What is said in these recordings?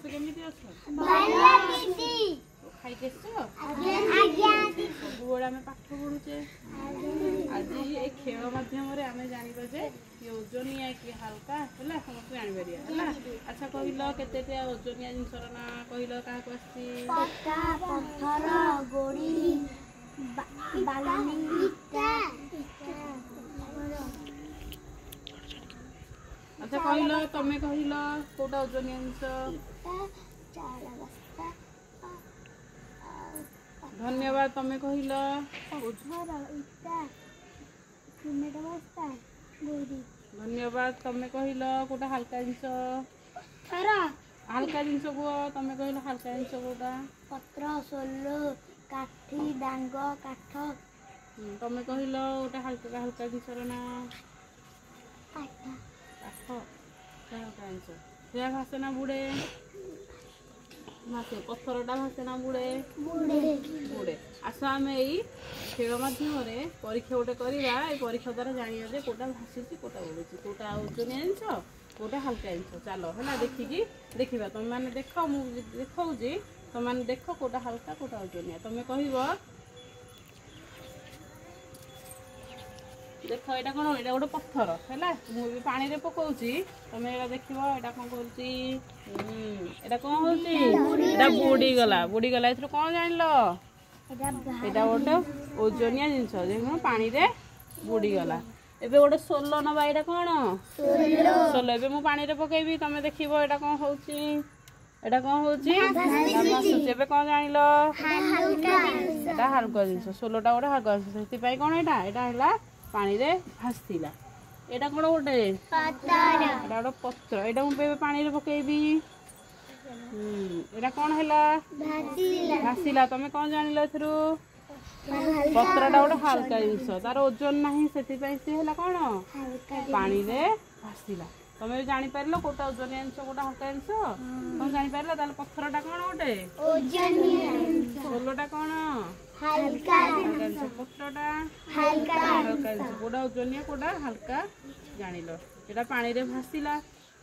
केमिति अछ खाई के सब बड़ा में पाठ पढ़ुचे आज ये खेल माध्यम आम जानवा जे ओजनिया कि हल्का है समस्त जानवर है अच्छा कहल केते ओजनिया जिनसर ना कहल क्या अच्छा कहल तमें कहल कौटा ओजनिया जिनस धन्यवाद तमें कहल धन्यवाद तमें कहल कौटा हल्का जिनस हल्का जिनस कह तमें कहल हल्का जिनस कौटा पत्र सोलो काठी डांग काठ तमें कहल गोटे हल्का हल्का जिनसर ना काठ हल्का जिनस से भाषे ना बुड़े भाषे पत्थरटा भाषे ना बुड़े बुड़े आस आम यही खेल माध्यम परीक्षा गोटे करवा परीक्षा द्वारा जाना जे कौटा भाषुची कौटा बुड़े कौटा ओजनिया जिनस कौटा हल्का जिनस चलो है देखिकी देखा तुम मैंने देख मुझे देखी तुम मैंने देख कौटा हल्का कौटा ओजनिया तुम्हें कह देख यहाँ कौन यहाँ गोटे पत्थर है मुझे पानी में पकाऊँगी तुम यहाँ देख यहाँ कौन कर कौन बुड़ीगला ए कौन जान यहाँ गोटे ओजनिया जिनस पानी में बुड़ीगला एबे गोटे सोलो नवा यहाँ कौन सोलो एबे मु पानी में पकेबी तुम देख यहाँ कौन होची एटा कौन होची एबे कौन जानिल एटा हल्का जिनस सोलोटा गोटे हल्का जिनस से कौन यहाँ पानी रे भासला एटा कौन गोटे गोटे पत्र यहाँ मुझे पानी में पकेबी एटा कौन है भासला तुम कौन जानिल पत्रटा गोटे हल्का जिनस तार ओजन नहीं से कौन पानी रे भासला तुम भी जापर कौटा ओजनिया जिनस कौटा हल्का जिनस तुम जापर पत्थरटा कौन गोटे सोलोटा कौन पत्रटा हल्का जिनस कौटा ओजनिया कौटा हल्का जान यहाँ पानी में भासला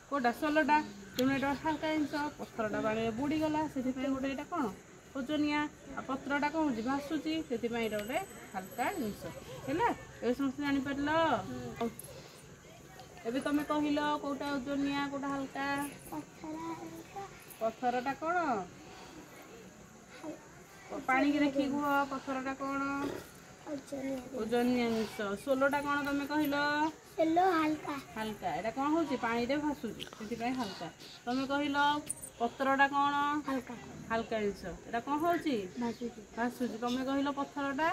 कौटा सोलोटा तेणु यहाँ हल्का जिनस पत्थरटा पानी में बुड़ीगला से गोटे यहाँ कौन ओजनिया आ पत्रटा कौन हो भासुची से गोटे हल्का जिनस है ये समस्त जापर एबे तुम कहल कौटा ओजनिया कौटा हल्का पत्थरटा कौन पानी की देखी कह पत्थरटा कौन ओजनिया जिनस सोलोटा कौन तुम कहल हल्का हल्का यहाँ कौन हो पानी में भासुची से हल्का तुम कहल पत्रटा कौन हल्का हल्का जिनस यहाँ कौन हो भासुची तुम कहल पत्थरटा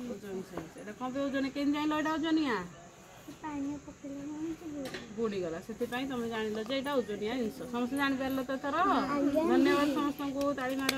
ओजनिया कौन पे ओजन के जान ओजनिया बुड़ीगला से तुम जान जे ओजनिया जिनस समस्त जापर तो एथर धन्यवाद समस्त को ताली मार।